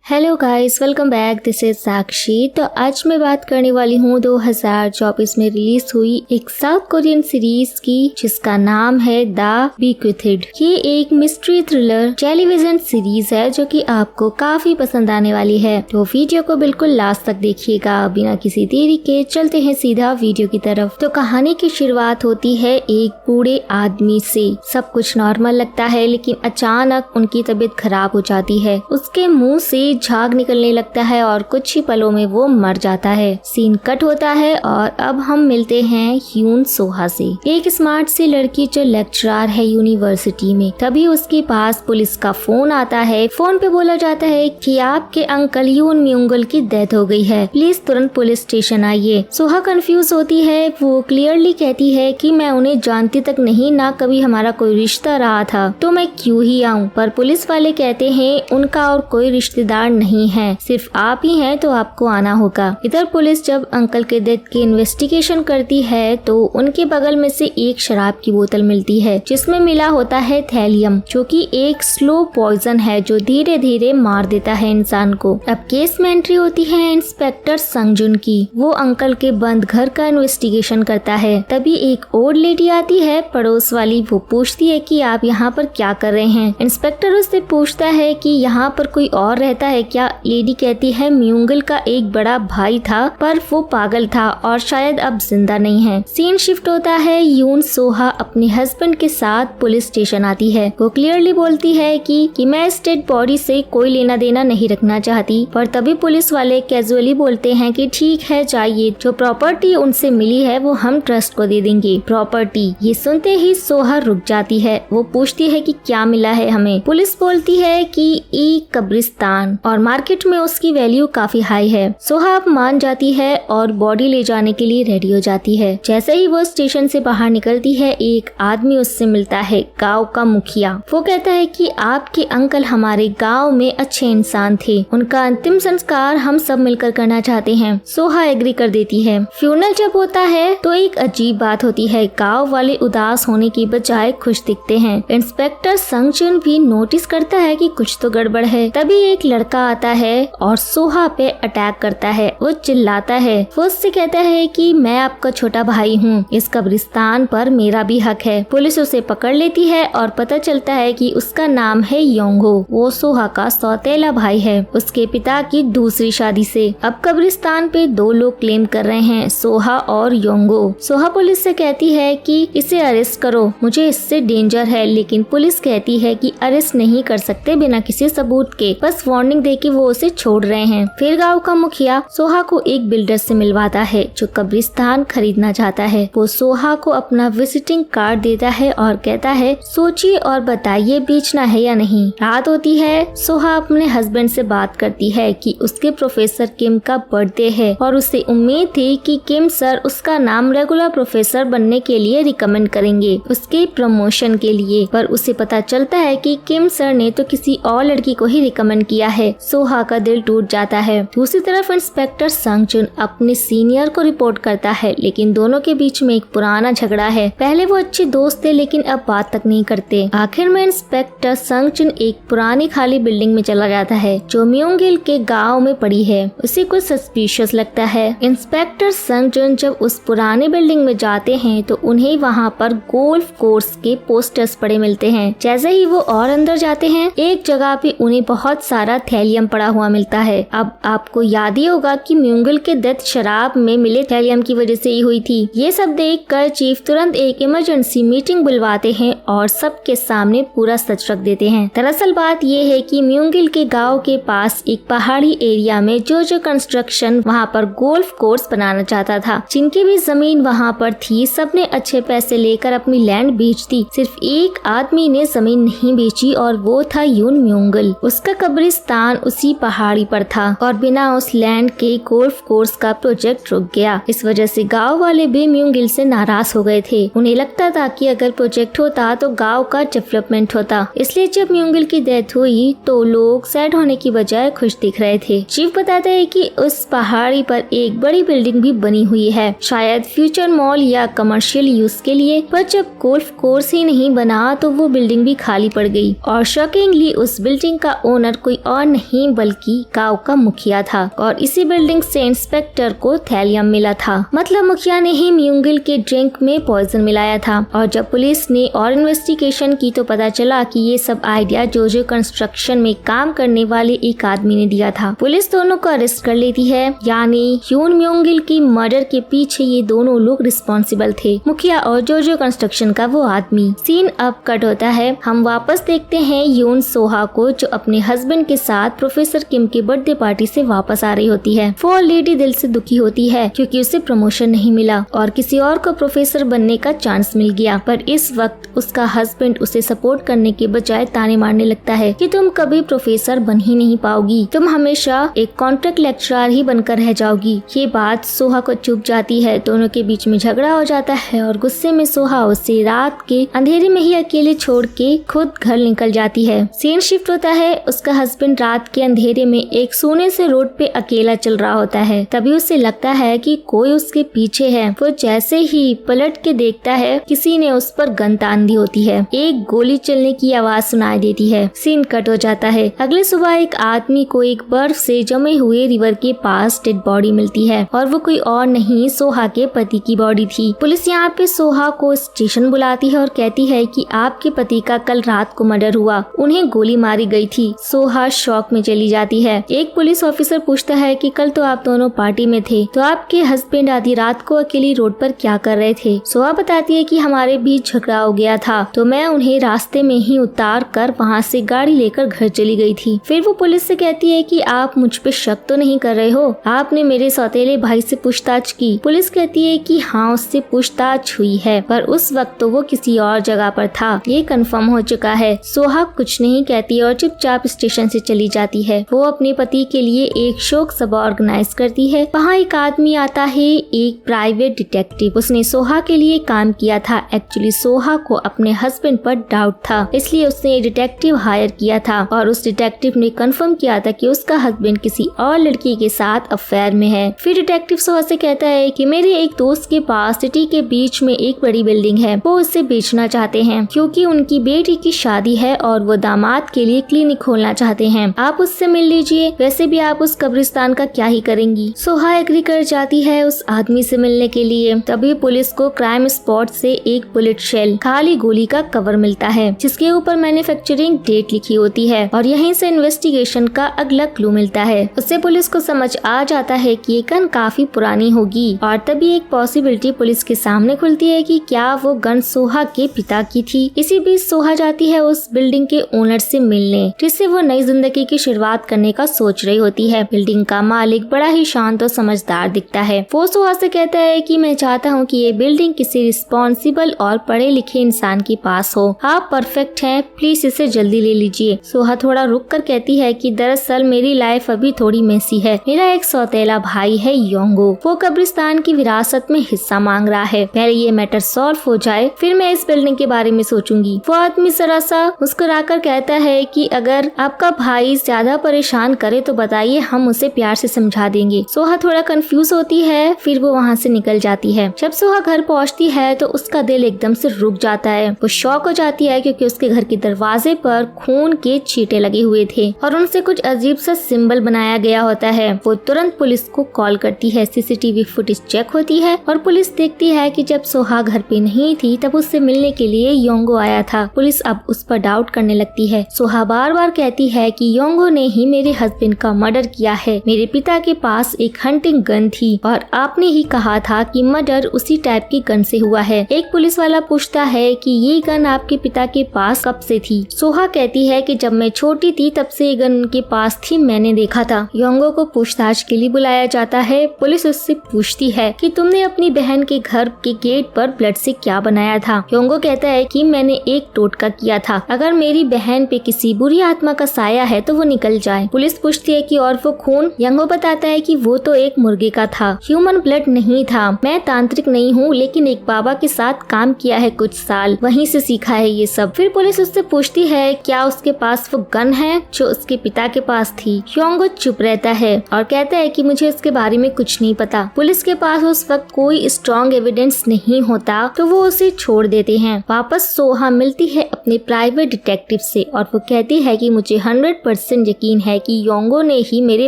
Hello guys, welcome back. This is Sakshi. तो आज मैं बात करने वाली हूँ 2024 में रिलीज हुई एक साउथ कोरियन सीरीज की जिसका नाम है द बीक्विथिड। ये एक मिस्ट्री थ्रिलर टेलीविजन सीरीज है जो कि आपको काफी पसंद आने वाली है। तो वीडियो को बिल्कुल लास्ट तक देखिएगा। बिना किसी देरी के चलते हैं सीधा वीडियो की तरफ। तो कहानी की शुरुआत होती है एक बूढ़े आदमी से। सब कुछ नॉर्मल लगता है लेकिन अचानक उनकी तबीयत खराब हो जाती है। उसके मुंह से झाग निकलने लगता है और कुछ ही पलों में वो मर जाता है। सीन कट होता है और अब हम मिलते हैं यून सोहा से, एक स्मार्ट सी लड़की जो लेक्चरर है यूनिवर्सिटी में। तभी उसके पास पुलिस का फोन आता है। फोन पे बोला जाता है कि आपके अंकल यून म्यूंगल की डेथ हो गई है, प्लीज तुरंत पुलिस स्टेशन आइए। सोहा कंफ्यूज होती है। वो क्लियरली कहती है कि मैं उन्हें जानती तक नहीं, ना कभी हमारा कोई रिश्ता रहा था, तो मैं क्यों ही आऊँ। पर पुलिस वाले कहते हैं उनका और कोई रिश्तेदार नहीं है, सिर्फ आप ही हैं, तो आपको आना होगा। इधर पुलिस जब अंकल के डेथ की इन्वेस्टिगेशन करती है तो उनके बगल में से एक शराब की बोतल मिलती है जिसमें मिला होता है थैलियम, जो कि एक स्लो पॉइजन है जो धीरे धीरे मार देता है इंसान को। अब केस में एंट्री होती है इंस्पेक्टर संगजुन की। वो अंकल के बंद घर का इन्वेस्टिगेशन करता है। तभी एक ओल्ड लेडी आती है, पड़ोस वाली। वो पूछती है कि आप यहाँ पर क्या कर रहे हैं। इंस्पेक्टर उससे पूछता है कि यहाँ पर कोई और रहता है क्या। लेडी कहती है म्यूंगल का एक बड़ा भाई था पर वो पागल था और शायद अब जिंदा नहीं है। सीन शिफ्ट होता है। यून सोहा अपने हस्बैंड के साथ पुलिस स्टेशन आती है। वो क्लियरली बोलती है कि मैं इस डेड बॉडी से कोई लेना देना नहीं रखना चाहती। पर तभी पुलिस वाले कैजुअली बोलते हैं कि ठीक है जाइए, जो प्रॉपर्टी उनसे मिली है वो हम ट्रस्ट को दे देंगे। प्रॉपर्टी ये सुनते ही सोहा रुक जाती है। वो पूछती है कि क्या मिला है हमें। पुलिस बोलती है कि एक कब्रिस्तान और मार्केट में उसकी वैल्यू काफी हाई है। सोहा अब मान जाती है और बॉडी ले जाने के लिए रेडी हो जाती है। जैसे ही वो स्टेशन से बाहर निकलती है एक आदमी उससे मिलता है, गांव का मुखिया। वो कहता है कि आपके अंकल हमारे गांव में अच्छे इंसान थे, उनका अंतिम संस्कार हम सब मिलकर करना चाहते हैं। सोहा एग्री कर देती है। फ्यूनरल जब होता है तो एक अजीब बात होती है। गाँव वाले उदास होने की बजाय खुश दिखते हैं। इंस्पेक्टर संगजुन भी नोटिस करता है कि कुछ तो गड़बड़ है। तभी एक लड़का आता है और सोहा पे अटैक करता है। वो चिल्लाता है। वो उससे कहता है कि मैं आपका छोटा भाई हूँ, इस कब्रिस्तान पर मेरा भी हक है। पुलिस उसे पकड़ लेती है और पता चलता है कि उसका नाम है योंगो। वो सोहा का सौतेला भाई है, उसके पिता की दूसरी शादी से। अब कब्रिस्तान पे दो लोग क्लेम कर रहे हैं, सोहा और योंगो। सोहा पुलिस से कहती है कि इसे अरेस्ट करो, मुझे इससे डेंजर है। लेकिन पुलिस कहती है कि अरेस्ट नहीं कर सकते बिना किसी सबूत के, बस वार्निंग देके वो उसे छोड़ रहे हैं। फिर गांव का मुखिया सोहा को एक बिल्डर से मिलवाता है जो कब्रिस्तान खरीदना चाहता है। वो सोहा को अपना विजिटिंग कार्ड देता है और कहता है सोचिए और बताइए बेचना है या नहीं। रात होती है। सोहा अपने हस्बैंड से बात करती है कि उसके प्रोफेसर किम का बर्थडे है और उसे उम्मीद थी कि किम सर उसका नाम रेगुलर प्रोफेसर बनने के लिए रिकमेंड करेंगे, उसके प्रमोशन के लिए। पर उसे पता चलता है कि किम सर ने तो किसी और लड़की को ही रिकमेंड किया है। सोहा का दिल टूट जाता है। दूसरी तरफ इंस्पेक्टर संगजुन अपने सीनियर को रिपोर्ट करता है, लेकिन दोनों के बीच में एक पुराना झगड़ा है। पहले वो अच्छे दोस्त थे लेकिन अब बात तक नहीं करते। आखिर में इंस्पेक्टर संगजुन एक पुरानी खाली बिल्डिंग में चला जाता है जो म्यूंगिल के गांव में पड़ी है। उसे कुछ सस्पिशियस लगता है। इंस्पेक्टर संगजुन जब उस पुरानी बिल्डिंग में जाते हैं तो उन्हें वहाँ पर गोल्फ कोर्स के पोस्टर्स पड़े मिलते हैं। जैसे ही वो और अंदर जाते हैं एक जगह पे उन्हें बहुत सारा थैलियम पड़ा हुआ मिलता है। अब आपको याद ही होगा कि म्यूंगल के डेथ शराब में मिले थैलियम की वजह से ही हुई थी। ये सब देखकर चीफ तुरंत एक इमरजेंसी मीटिंग बुलवाते हैं और सबके सामने पूरा सच रख देते हैं। दरअसल बात ये है कि म्यूंगल के गांव के पास एक पहाड़ी एरिया में जो कंस्ट्रक्शन वहाँ पर गोल्फ कोर्स बनाना चाहता था, जिनकी भी जमीन वहाँ पर थी, सबने अच्छे पैसे लेकर अपनी लैंड बेच दी। सिर्फ एक आदमी ने जमीन नहीं बेची और वो था यून म्यूंगल। उसका कब्रिस्तान उसी पहाड़ी पर था और बिना उस लैंड के गोल्फ कोर्स का प्रोजेक्ट रुक गया। इस वजह से गांव वाले भी म्यूंगिल से नाराज हो गए थे। उन्हें लगता था कि अगर प्रोजेक्ट होता तो गांव का डेवलपमेंट होता। इसलिए जब म्यूंगिल की डेथ हुई तो लोग सैड होने की बजाय खुश दिख रहे थे। चीफ बताते हैं कि उस पहाड़ी पर एक बड़ी बिल्डिंग भी बनी हुई है, शायद फ्यूचर मॉल या कमर्शियल यूज के लिए। पर जब गोल्फ कोर्स ही नहीं बना तो वो बिल्डिंग भी खाली पड़ गई और शॉकिंगली उस बिल्डिंग का ओनर कोई और नहीं बल्कि गांव का मुखिया था और इसी बिल्डिंग से इंस्पेक्टर को थैलियम मिला था। मतलब मुखिया ने ही म्यूंगिल के ड्रिंक में पॉइजन मिलाया था। और जब पुलिस ने और इन्वेस्टिगेशन की तो पता चला कि ये सब आइडिया जोजो कंस्ट्रक्शन में काम करने वाले एक आदमी ने दिया था। पुलिस दोनों को अरेस्ट कर लेती है, यानी यून म्यूंगिल की मर्डर के पीछे ये दोनों लोग रिस्पॉन्सिबल थे, मुखिया और जोजो कंस्ट्रक्शन का वो आदमी। सीन अब कट होता है, हम वापस देखते हैं यून सोहा को जो अपने हस्बैंड के साथ प्रोफेसर किम की बर्थडे पार्टी से वापस आ रही होती है। वो लेडी दिल से दुखी होती है क्योंकि उसे प्रमोशन नहीं मिला और किसी और को प्रोफेसर बनने का चांस मिल गया। पर इस वक्त उसका हस्बैंड उसे सपोर्ट करने के बजाय ताने मारने लगता है कि तुम कभी प्रोफेसर बन ही नहीं पाओगी, तुम हमेशा एक कॉन्ट्रैक्ट लेक्चरर ही बनकर रह जाओगी। ये बात सोहा को चुभ जाती है, दोनों के बीच में झगड़ा हो जाता है और गुस्से में सोहा उसे रात के अंधेरे में ही अकेले छोड़ के खुद घर निकल जाती है। सीन शिफ्ट होता है, उसका हस्बैंड रात के अंधेरे में एक सोने से रोड पे अकेला चल रहा होता है। तभी उसे लगता है कि कोई उसके पीछे है। वो जैसे ही पलट के देखता है किसी ने उस पर गन तान दी होती है। एक गोली चलने की आवाज सुनाई देती है। सीन कट हो जाता है। अगले सुबह एक आदमी को एक बर्फ से जमे हुए रिवर के पास डेड बॉडी मिलती है और वो कोई और नहीं सोहा के पति की बॉडी थी। पुलिस यहाँ पे सोहा को स्टेशन बुलाती है और कहती है कि आपके पति का कल रात को मर्डर हुआ, उन्हें गोली मारी गई थी। सोहा शॉक में चली जाती है। एक पुलिस ऑफिसर पूछता है कि कल तो आप दोनों पार्टी में थे, तो आपके हस्बैंड आधी रात को अकेली रोड पर क्या कर रहे थे? सोहा बताती है कि हमारे बीच झगड़ा हो गया था तो मैं उन्हें रास्ते में ही उतार कर वहाँ से गाड़ी लेकर घर चली गई थी। फिर वो पुलिस से कहती है कि आप मुझ पे शक तो नहीं कर रहे हो, आपने मेरे सौतेले भाई से पूछताछ की? पुलिस कहती है कि हाँ, उससे पूछताछ हुई है, पर उस वक्त तो वो किसी और जगह पर था, ये कंफर्म हो चुका है। सोहा कुछ नहीं कहती और चुपचाप स्टेशन से चली जाती है। वो अपने पति के लिए एक शोक सभा ऑर्गेनाइज करती है। वहाँ एक आदमी आता है, एक प्राइवेट डिटेक्टिव। उसने सोहा के लिए काम किया था। एक्चुअली सोहा को अपने हस्बैंड पर डाउट था, इसलिए उसने डिटेक्टिव हायर किया था और उस डिटेक्टिव ने कंफर्म किया था कि उसका हस्बैंड किसी और लड़की के साथ अफेयर में है। फिर डिटेक्टिव सोहा से कहता है कि मेरे एक दोस्त के पास सिटी के बीच में एक बड़ी बिल्डिंग है, वो उसे बेचना चाहते हैं क्योंकि उनकी बेटी की शादी है और वो दामाद के लिए क्लिनिक खोलना चाहते हैं। आप उससे मिल लीजिए, वैसे भी आप उस कब्रिस्तान का क्या ही करेंगी। सोहा एग्री कर जाती है उस आदमी से मिलने के लिए। तभी पुलिस को क्राइम स्पॉट से एक बुलेट शेल, खाली गोली का कवर मिलता है जिसके ऊपर मैन्युफैक्चरिंग डेट लिखी होती है और यहीं से इन्वेस्टिगेशन का अगला क्लू मिलता है। उससे पुलिस को समझ आ जाता है कि ये गन काफी पुरानी होगी और तभी एक पॉसिबिलिटी पुलिस के सामने खुलती है कि क्या वो गन सोहा के पिता की थी। इसी बीच सोहा जाती है उस बिल्डिंग के ओनर से मिलने, जिससे वो नई जिंदगी की शुरुआत करने का सोच रही होती है। बिल्डिंग का मालिक बड़ा ही शांत और समझदार दिखता है। वो सोहा से कहता है कि मैं चाहता हूँ कि ये बिल्डिंग किसी रिस्पॉन्सिबल और पढ़े लिखे इंसान के पास हो, आप परफेक्ट हैं, प्लीज इसे जल्दी ले लीजिए। सोहा थोड़ा रुक कर कहती है कि दरअसल मेरी लाइफ अभी थोड़ी मेसी है, मेरा एक सौतेला भाई है योंगो, वो कब्रिस्तान की विरासत में हिस्सा मांग रहा है, पहले ये मैटर सॉल्व हो जाए फिर मैं इस बिल्डिंग के बारे में सोचूंगी। वो आदमी जरा सा मुस्कुराकर कहता है कि अगर आपका भाई ज्यादा परेशान करे तो बताइए, हम उसे प्यार से समझा देंगे। सोहा थोड़ा कंफ्यूज होती है, फिर वो वहाँ से निकल जाती है। जब सोहा घर पहुँचती है तो उसका दिल एकदम से रुक जाता है। वो शॉक हो जाती है क्योंकि उसके घर के दरवाजे पर खून के छींटे लगे हुए थे और उनसे कुछ अजीब सा सिंबल बनाया गया होता है। वो तुरंत पुलिस को कॉल करती है। सीसीटीवी फुटेज चेक होती है और पुलिस देखती है कि जब सोहा घर पे नहीं थी तब उससे मिलने के लिए योंगो आया था। पुलिस अब उस पर डाउट करने लगती है। सोहा बार बार कहती है कि योंगो ने ही मेरे हस्बैंड का मर्डर किया है, मेरे पिता के पास एक हंटिंग गन थी और आपने ही कहा था कि मर्डर उसी टाइप की गन से हुआ है। एक पुलिस वाला पूछता है कि ये गन आपके पिता के पास कब से थी? सोहा कहती है कि जब मैं छोटी थी तब से ये गन उनके पास थी, मैंने देखा था। योंगो को पूछताछ के लिए बुलाया जाता है। पुलिस उससे पूछती है कि तुमने अपनी बहन के घर के गेट पर ब्लड से क्या बनाया था? योंगो कहता है कि मैंने एक टोटका किया था, अगर मेरी बहन पे किसी बुरी आत्मा का साया है तो वो निकल जाए। पुलिस पूछती है कि और वो खून? योंगो बताता है कि वो तो एक मुर्गे का था, ह्यूमन ब्लड नहीं था। मैं तांत्रिक नहीं हूँ लेकिन एक बाबा के साथ काम किया है कुछ साल, वहीं से सीखा है ये सब। फिर पुलिस उससे पूछती है क्या उसके पास वो गन है जो उसके पिता के पास थी। योंगो चुप रहता है और कहता है कि मुझे इसके बारे में कुछ नहीं पता। पुलिस के पास उस वक्त कोई स्ट्रॉन्ग एविडेंस नहीं होता तो वो उसे छोड़ देते हैं। वापस सोहा मिलती है अपने प्राइवेट डिटेक्टिव से और वो कहती है कि मुझे 100% 100% यकीन है कि योंगो ने ही मेरे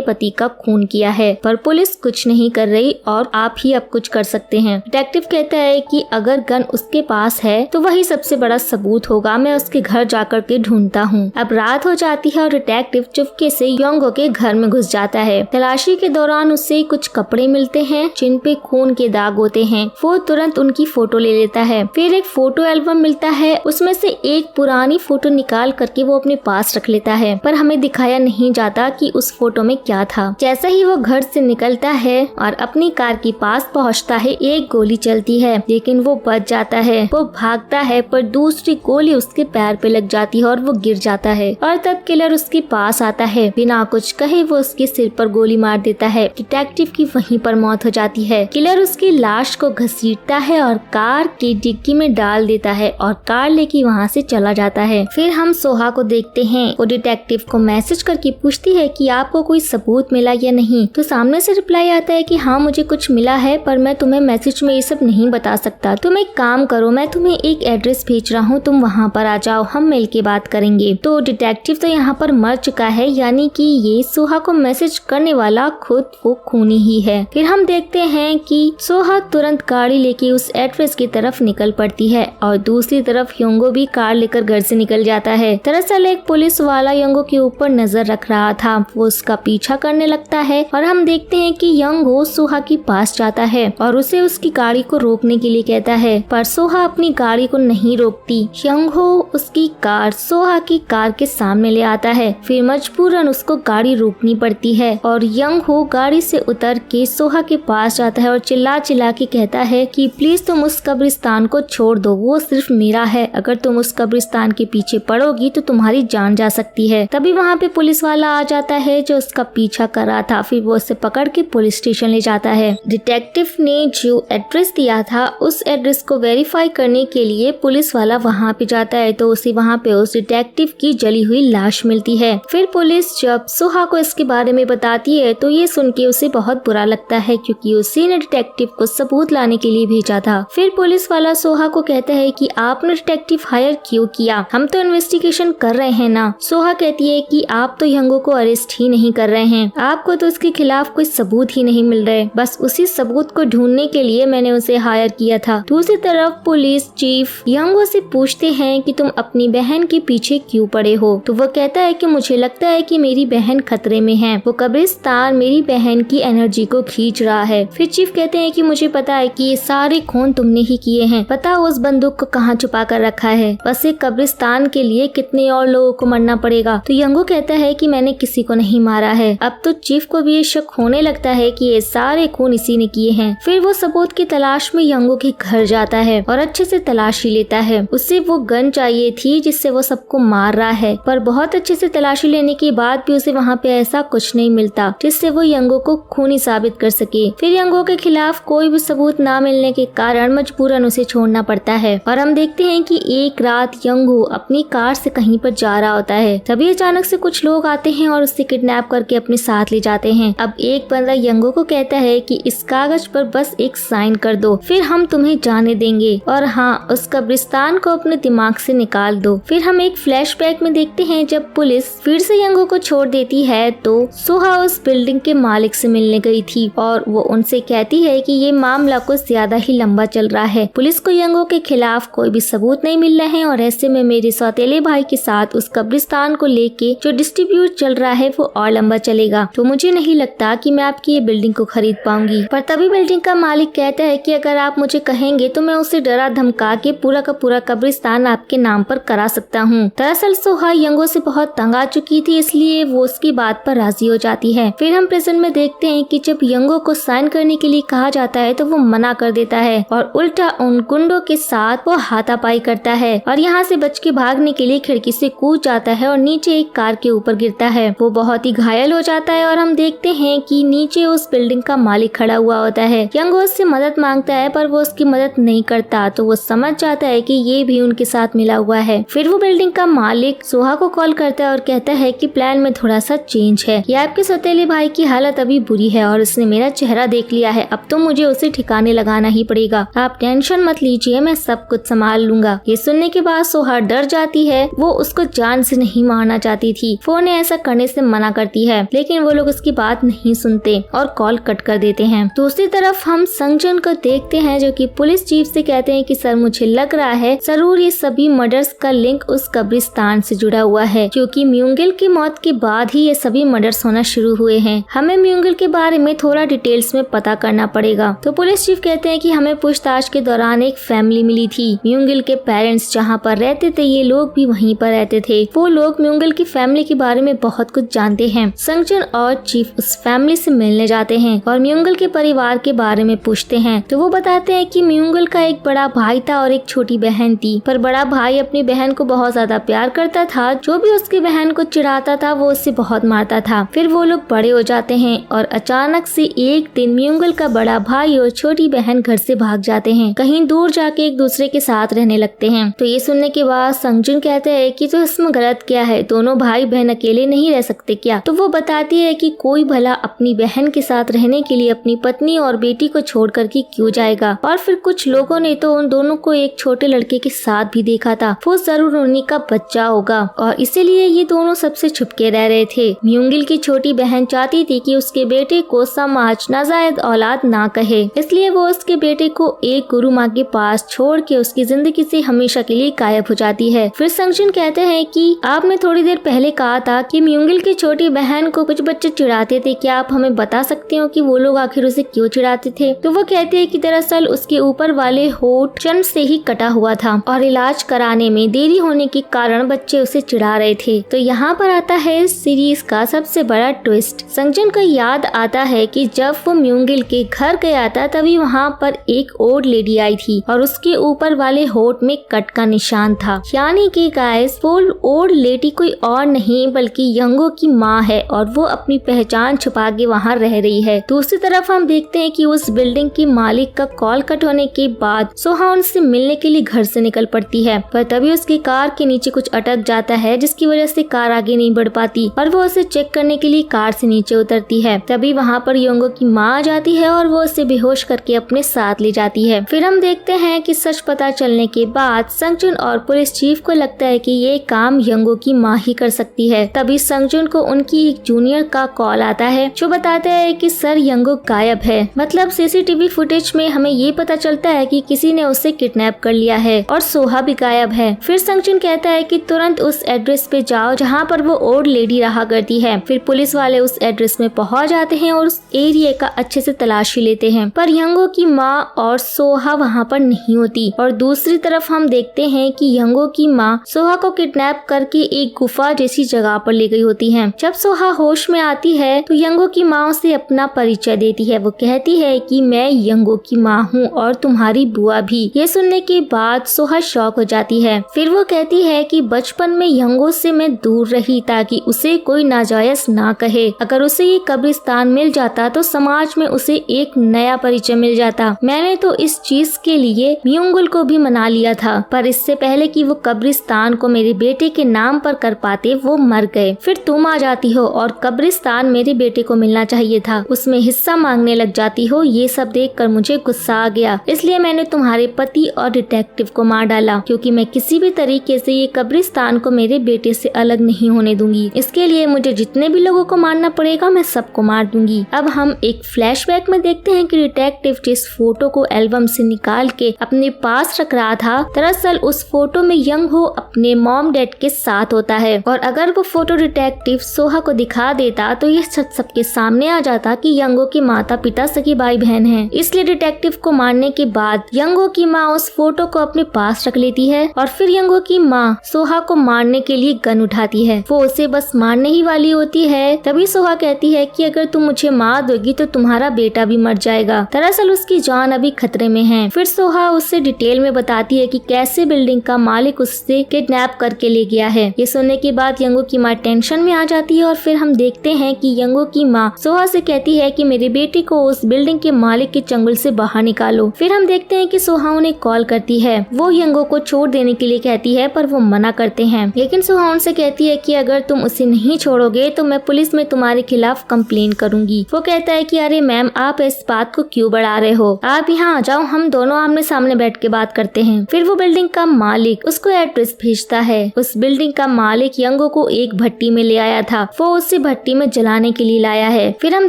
पति का खून किया है, पर पुलिस कुछ नहीं कर रही और आप ही अब कुछ कर सकते हैं। डिटेक्टिव कहता है कि अगर गन उसके पास है तो वही सबसे बड़ा सबूत होगा, मैं उसके घर जाकर के ढूंढता हूँ। अब रात हो जाती है और डिटेक्टिव चुपके से योंगो के घर में घुस जाता है। तलाशी के दौरान उसे कुछ कपड़े मिलते हैं जिन पे खून के दाग होते हैं। वो तुरंत उनकी फोटो ले लेता है। फिर एक फोटो एल्बम मिलता है, उसमें से एक पुरानी फोटो निकाल करके वो अपने पास रख लेता है, पर हमें दिखाया नहीं जाता कि उस फोटो में क्या था। जैसा ही वो घर से निकलता है और अपनी कार के पास पहुंचता है, एक गोली चलती है लेकिन वो बच जाता है। वो भागता है पर दूसरी गोली उसके पैर पे लग जाती है और वो गिर जाता है और तब किलर उसके पास आता है। बिना कुछ कहे वो उसके सिर पर गोली मार देता है। डिटेक्टिव की वहीं पर मौत हो जाती है। किलर उसकी लाश को घसीटता है और कार की डिक्की में डाल देता है और कार लेके वहाँ से चला जाता है। फिर हम सोहा को देखते हैं। वो डिटेक्टिव को मैसेज करके पूछती है कि आपको कोई सबूत मिला या नहीं, तो सामने से रिप्लाई आता है कि हाँ मुझे कुछ मिला है, पर मैं तुम्हें मैसेज में ये सब नहीं बता सकता। तुम एक काम करो, मैं तुम्हें एक एड्रेस भेज रहा हूँ, तुम वहाँ पर आ जाओ, हम मिल के बात करेंगे। तो डिटेक्टिव तो यहाँ पर मर चुका है, यानी कि ये सोहा को मैसेज करने वाला खुद वो खूनी ही है। फिर हम देखते हैं कि सोहा तुरंत गाड़ी लेके उस एड्रेस की तरफ निकल पड़ती है और दूसरी तरफ योंगो भी कार लेकर घर से निकल जाता है। दरअसल एक पुलिस वाला योंगो के ऊपर नजर रख रहा था, वो उसका पीछा करने लगता है और हम देखते हैं कि योंगो सोहा के पास जाता है और उसे उसकी गाड़ी को रोकने के लिए कहता है, पर सोहा अपनी गाड़ी को नहीं रोकती। योंगो उसकी कार सोहा की कार के सामने ले आता है, फिर मजबूरन उसको गाड़ी रोकनी पड़ती है और योंगो गाड़ी से उतर के सोहा के पास जाता है और चिल्ला चिल्ला के कहता है कि प्लीज तुम उस कब्रिस्तान को छोड़ दो, वो सिर्फ मेरा है, अगर तुम उस कब्रिस्तान के पीछे पड़ोगी तो तुम्हारी जान जा सकती है। तभी वहाँ पे पुलिस वाला आ जाता है जो उसका पीछा कर रहा था, फिर वो उसे पकड़ के पुलिस स्टेशन ले जाता है। डिटेक्टिव ने जो एड्रेस दिया था उस एड्रेस को वेरीफाई करने के लिए पुलिस वाला वहाँ पे जाता है, तो उसे वहाँ पे उस डिटेक्टिव की जली हुई लाश मिलती है। फिर पुलिस जब सोहा को इसके बारे में बताती है तो ये सुन के उसे बहुत बुरा लगता है, क्योंकि उसी ने डिटेक्टिव को सबूत लाने के लिए भेजा था। फिर पुलिस वाला सोहा को कहता है कि आपने डिटेक्टिव हायर क्यों किया, हम तो इन्वेस्टिगेशन कर रहे हैं ना। सोहा कहती है कि आप तो योंगो को अरेस्ट ही नहीं कर रहे हैं, आपको तो उसके खिलाफ कोई सबूत ही नहीं मिल रहे, बस उसी सबूत को ढूंढने के लिए मैंने उसे हायर किया था। दूसरी तरफ पुलिस चीफ योंगो से पूछते हैं कि तुम अपनी बहन के पीछे क्यों पड़े हो, तो वो कहता है कि मुझे लगता है कि मेरी बहन खतरे में है, वो कब्रिस्तान मेरी बहन की एनर्जी को खींच रहा है। फिर चीफ कहते हैं कि मुझे पता है कि ये सारे खून तुमने ही किए हैं, पता उस बंदूक को कहाँ छुपा कर रखा है, बस एक कब्रिस्तान के लिए कितने और लोगों को मरना पड़ेगा। तो योंगो कहता है कि मैंने किसी को नहीं मारा है। अब तो चीफ को भी ये शक होने लगता है कि ये सारे खून इसी ने किए हैं। फिर वो सबूत की तलाश में योंगो के घर जाता है और अच्छे से तलाशी लेता है। उसे वो गन चाहिए थी जिससे वो सबको मार रहा है, पर बहुत अच्छे से तलाशी लेने के बाद भी उसे वहाँ पे ऐसा कुछ नहीं मिलता जिससे वो योंगो को खूनी साबित कर सके। फिर योंगो के खिलाफ कोई भी सबूत ना मिलने के कारण मजबूरन उसे छोड़ना पड़ता है और हम देखते हैं कि एक रात योंगो अपनी कार से कहीं पर जा रहा होता है, तभी अचानक से कुछ लोग आते हैं और उसे किडनैप करके अपने साथ ले जाते हैं। अब एक बंदा योंगो को कहता है कि इस कागज पर बस एक साइन कर दो, फिर हम तुम्हें जाने देंगे, और हाँ उस कब्रिस्तान को अपने दिमाग से निकाल दो। फिर हम एक फ्लैशबैक में देखते हैं जब पुलिस फिर से योंगो को छोड़ देती है तो सोहा उस बिल्डिंग के मालिक से मिलने गई थी और वो उनसे कहती है कि ये मामला कुछ ज्यादा ही लंबा चल रहा है, पुलिस को योंगो के खिलाफ कोई भी सबूत नहीं मिल रहे हैं और ऐसे में मेरे सौतेले भाई के साथ उस कब्रिस्तान को लेके जो डिस्ट्रीब्यूट चल रहा है वो और लंबा चलेगा, तो मुझे नहीं लगता कि मैं आपकी ये बिल्डिंग को खरीद पाऊंगी। पर तभी बिल्डिंग का मालिक कहता है कि अगर आप मुझे कहेंगे तो मैं उसे डरा धमका के पूरा का पूरा कब्रिस्तान आपके नाम पर करा सकता हूँ। दरअसल सोहा योंगो से बहुत तंग आ चुकी थी, इसलिए वो उसकी बात पर राजी हो जाती है। फिर हम प्रेजेंट में देखते हैं कि जब योंगो को साइन करने के लिए कहा जाता है तो वो मना कर देता है और उल्टा उन गुंडों के साथ वो हाथापाई करता है और यहाँ से बच के भागने के लिए खिड़की से कूद जाता है और नीचे एक कार के ऊपर गिरता है। वो बहुत ही घायल हो जाता है और हम देखते हैं कि नीचे उस बिल्डिंग का मालिक खड़ा हुआ होता है। योंगो उससे मदद मांगता है पर वो उसकी मदद नहीं करता, तो वो समझ जाता है कि ये भी उनके साथ मिला हुआ है। फिर वो बिल्डिंग का मालिक सोहा को कॉल करता है और कहता है कि प्लान में थोड़ा सा चेंज है, ये आपके सौतेले भाई की हालत अभी बुरी है और उसने मेरा चेहरा देख लिया है, अब तो मुझे उसे ठिकाने लगाना ही पड़ेगा, आप टेंशन मत लीजिए, मैं सब कुछ संभाल लूंगा। ये सुनने के बाद सोहा डर जाती है, वो उसको जान से नहीं मारना चाहती थी थी। फोन ऐसा करने से मना करती है, लेकिन वो लोग उसकी बात नहीं सुनते और कॉल कट कर देते हैं। दूसरी तरफ हम संगजन को देखते हैं जो कि पुलिस चीफ से कहते हैं कि सर मुझे लग रहा है जरूर ये सभी मर्डर्स का लिंक उस कब्रिस्तान से जुड़ा हुआ है, क्योंकि म्यूंगिल की मौत के बाद ही ये सभी मर्डर्स होना शुरू हुए हैं। हमें म्यूंगिल के बारे में थोड़ा डिटेल्स में पता करना पड़ेगा। तो पुलिस चीफ कहते हैं कि हमें पूछताछ के दौरान एक फैमिली मिली थी। म्यूंगिल के पेरेंट्स जहाँ पर रहते थे ये लोग भी वहीं पर रहते थे। वो लोग म्यूंगिल की फैमिली के बारे में बहुत कुछ जानते हैं। संगजन और चीफ उस फैमिली से मिलने जाते हैं और म्यूंगिल के परिवार के बारे में पूछते हैं। तो वो बताते हैं कि म्यूंगिल का एक बड़ा भाई था और एक छोटी बहन थी, पर बड़ा भाई अपनी बहन को बहुत ज्यादा प्यार करता था। जो भी उसकी बहन को चिढ़ाता था वो उससे बहुत मारता था। फिर वो लोग बड़े हो जाते हैं और अचानक से एक दिन म्यूंगिल का बड़ा भाई और छोटी बहन घर से भाग जाते हैं, कहीं दूर जाके एक दूसरे के साथ रहने लगते हैं। तो ये सुनने के बाद संगजन कहते हैं कि तो इसमें गलत क्या है, दोनों भाई बहन अकेले नहीं रह सकते क्या? तो वो बताती है कि कोई भला अपनी बहन के साथ रहने के लिए अपनी पत्नी और बेटी को छोड़ कर के क्यों जाएगा। और फिर कुछ लोगों ने तो उन दोनों को एक छोटे लड़के के साथ भी देखा था, वो जरूर उन्हीं का बच्चा होगा और इसीलिए ये दोनों सबसे छुपके रह रहे थे। म्यूंगिल की छोटी बहन चाहती थी कि उसके बेटे को समाज नाजायज औलाद ना कहे, इसलिए वो उसके बेटे को एक गुरु माँ के पास छोड़ के उसकी जिंदगी से हमेशा के लिए गायब हो जाती है। फिर संगजन कहते हैं कि आपने थोड़ी देर पहले कहा था कि म्यूंगिल की छोटी बहन को कुछ बच्चे चिढ़ाते थे, क्या आप हमें बता सकते हो कि वो लोग आखिर उसे क्यों चिढ़ाते थे? तो वो कहते हैं कि दरअसल उसके ऊपर वाले होठ जन्म से ही कटा हुआ था और इलाज कराने में देरी होने के कारण बच्चे उसे चिढ़ा रहे थे। तो यहाँ पर आता है इस सीरीज का सबसे बड़ा ट्विस्ट। संगजन को याद आता है कि जब वो म्यूंगिल के घर गया था तभी वहाँ पर एक ओल्ड लेडी आई थी और उसके ऊपर वाले होठ में कट का निशान था, यानी कि गाइस वो ओल्ड लेडी कोई और नहीं बल्कि यंगो की माँ है और वो अपनी पहचान छुपा के वहाँ रह रही है। दूसरी तरफ हम देखते हैं कि उस बिल्डिंग के मालिक का कॉल कट होने के बाद सोहा उनसे मिलने के लिए घर से निकल पड़ती है, पर तभी उसकी कार के नीचे कुछ अटक जाता है जिसकी वजह से कार आगे नहीं बढ़ पाती और वो उसे चेक करने के लिए कार से नीचे उतरती है। तभी वहाँ पर यंगो की माँ आ जाती है और वो उसे बेहोश करके अपने साथ ले जाती है। फिर हम देखते हैं कि सच पता चलने के बाद संगजन और पुलिस चीफ को लगता है कि ये काम यंगो की माँ ही कर सकती है। तभी संगजन को उनकी एक जूनियर का कॉल आता है जो बताता है कि सर यंगो गायब है। मतलब सीसीटीवी फुटेज में हमें ये पता चलता है कि किसी ने उसे किडनैप कर लिया है और सोहा भी गायब है। फिर संगजन कहता है कि तुरंत उस एड्रेस पे जाओ जहाँ पर वो ओल्ड लेडी रहा करती है। फिर पुलिस वाले उस एड्रेस में पहुँच जाते हैं और उस एरिया का अच्छे से तलाशी लेते हैं, पर यंगो की माँ और सोहा वहाँ पर नहीं होती। और दूसरी तरफ हम देखते हैं कि यंगो की माँ सोहा को किडनैप करके एक गुफा जैसी जगह पर ले गई होती है। जब सोहा होश में आती है तो यंगो की माँ उसे अपना परिचय देती है। वो कहती है कि मैं यंगो की माँ हूँ और तुम्हारी बुआ भी। ये सुनने के बाद सोहा शॉक हो जाती है। फिर वो कहती है कि बचपन में यंगो से मैं दूर रही ताकि उसे कोई नाजायज ना कहे। अगर उसे ये कब्रिस्तान मिल जाता तो समाज में उसे एक नया परिचय मिल जाता। मैंने तो इस चीज के लिए म्यूंगिल को भी मना लिया था, पर इससे पहले कि वो कब्रिस्तान को मेरे बेटे के नाम पर कर पाते वो मर गए। फिर तुम आ जाती हो और कब्रिस्तान मेरे बेटे को मिलना चाहिए था, उसमें हिस्सा मांगने लग जाती हो। ये सब देखकर मुझे गुस्सा आ गया, इसलिए मैंने तुम्हारे पति और डिटेक्टिव को मार डाला, क्योंकि मैं किसी भी तरीके से ये कब्रिस्तान को मेरे बेटे से अलग नहीं होने दूंगी। इसके लिए मुझे जितने भी लोगों को मारना पड़ेगा मैं सबको मार दूंगी। अब हम एक फ्लैशबैक में देखते हैं कि डिटेक्टिव जिस फोटो को एल्बम से निकाल के अपने पास रख रहा था, दरअसल उस फोटो में यंगो अपने मॉम डैड के साथ होता है। और अगर वो फोटो डिटेक्टिव सोहा को दिखा देता तो ये सच सबके सामने आ जाता कि यंगो के माता पिता सगी भाई बहन हैं। इसलिए डिटेक्टिव को मारने के बाद यंगो की माँ उस फोटो को अपने पास रख लेती है और फिर यंगो की माँ सोहा को मारने के लिए गन उठाती है। वो उसे बस मारने ही वाली होती है। तभी सोहा कहती है कि अगर तुम मुझे मार दोगी तो तुम्हारा बेटा भी मर जाएगा। दरअसल उसकी जान अभी खतरे में है। फिर सोहा उससे डिटेल में बताती है कि कैसे बिल्डिंग का मालिक उससे किडनैप करके ले गया है। ये सुनने के बाद यंगो की माँ टेंशन में आ जाती है और फिर हम देखते हैं कि यंगो की माँ सोहा से कहती है कि मेरे बेटे को उस बिल्डिंग के मालिक के चंगुल से बाहर निकालो। फिर हम देखते हैं कि सोहा उन्हें कॉल करती है। वो यंगो को छोड़ देने के लिए कहती है पर वो मना करते हैं, लेकिन सोहा उनसे कहती है कि अगर तुम उसे नहीं छोड़ोगे तो मैं पुलिस में तुम्हारे खिलाफ कंप्लेन करूंगी। वो कहता है कि अरे मैम आप इस बात को क्यों बढ़ा रहे हो, आप यहाँ आ जाओ, हम दोनों आमने सामने बैठ के बात करते हैं। फिर वो बिल्डिंग का मालिक उसको एड्रेस भेजता है। उस बिल्डिंग का मालिक यंगो यंगो को एक भट्टी में ले आया था, वो उसी भट्टी में जलाने के लिए लाया है। फिर हम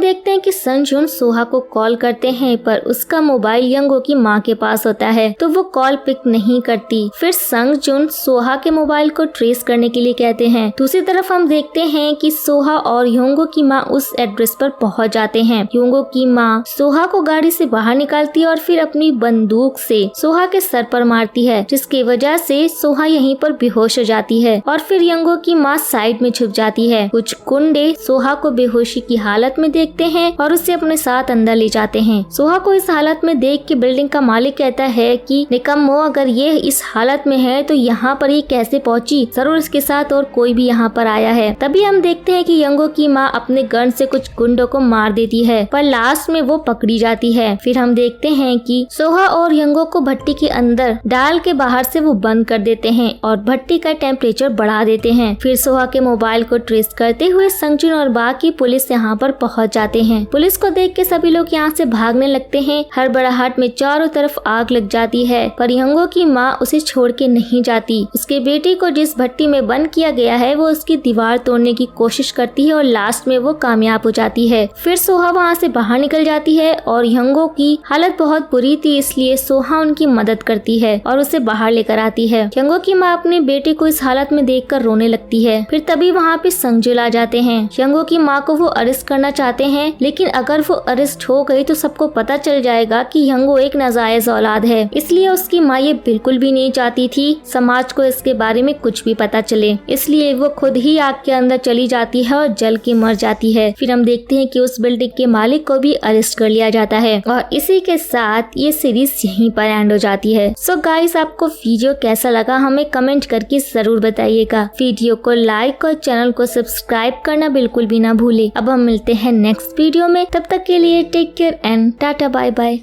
देखते हैं कि संजुन सोहा को कॉल करते हैं, पर उसका मोबाइल यंगो की माँ के पास होता है तो वो कॉल पिक नहीं करती। फिर संजुन सोहा के मोबाइल को ट्रेस करने के लिए कहते हैं। दूसरी तरफ हम देखते हैं कि सोहा और योंगो की माँ उस एड्रेस पर पहुंच जाते हैं। योंगो की माँ सोहा को गाड़ी से बाहर निकालती है और फिर अपनी बंदूक से सोहा के सर पर मारती है, जिसकी वजह से सोहा यहीं पर बेहोश हो जाती है और फिर योंगो की माँ साइड में छुप जाती है। कुछ गुंडे सोहा को बेहोशी की हालत में देखते हैं और उसे अपने साथ अंदर ले जाते हैं। सोहा को इस हालत में देख के बिल्डिंग का मालिक कहता है कि निकम्मो, अगर ये इस हालत में है तो यहाँ पर ये कैसे पहुँची, जरूर इसके साथ और कोई भी यहाँ पर आया है। तभी हम देखते हैं कि योंगो की माँ अपने गन से कुछ गुंडों को मार देती है, पर लास्ट में वो पकड़ी जाती है। फिर हम देखते हैं कि सोहा और योंगो को भट्टी के अंदर डाल के बाहर से वो बंद कर देते हैं और भट्टी का टेम्परेचर बढ़ा देते हैं। फिर सोहा के मोबाइल को ट्रेस करते हुए संजुन और बाकी पुलिस यहाँ पर पहुँच जाते हैं। पुलिस को देख के सभी लोग यहाँ से भागने लगते हैं। हड़बड़ाहट में चारों तरफ आग लग जाती है, पर योंगो की माँ उसे छोड़ के नहीं जाती। उसके बेटे को जिस भट्टी में बंद किया गया है वो उसकी दीवार तोड़ने की कोशिश करती है और लास्ट में वो कामयाब हो जाती है। फिर सोहा वहाँ से बाहर निकल जाती है और योंगो की हालत बहुत बुरी थी, इसलिए सोहा उनकी मदद करती है और उसे बाहर लेकर आती है। योंगो की माँ अपने बेटे को इस हालत में देखकर रोने लगती है। फिर तभी वहाँ पे संजुल आ जाते हैं। योंगो की माँ को वो अरेस्ट करना चाहते हैं, लेकिन अगर वो अरेस्ट हो गई तो सबको पता चल जाएगा कि योंगो एक नाजायज औलाद है, इसलिए उसकी माँ ये बिल्कुल भी नहीं चाहती थी समाज को इसके बारे में कुछ भी पता चले, इसलिए वो खुद ही आग के अंदर चली जाती है और जल के मर जाती है। फिर हम देखते हैं कि उस बिल्डिंग के मालिक को भी अरेस्ट कर लिया जाता है और इसी के साथ ये सीरीज यहीं पर एंड हो जाती है। सो गाइस, आपको वीडियो कैसा लगा हमें कमेंट करके जरूर बताइएगा। वीडियो को लाइक और चैनल को सब्सक्राइब करना बिल्कुल भी ना भूले। अब हम मिलते हैं नेक्स्ट वीडियो में, तब तक के लिए take care and tata bye bye.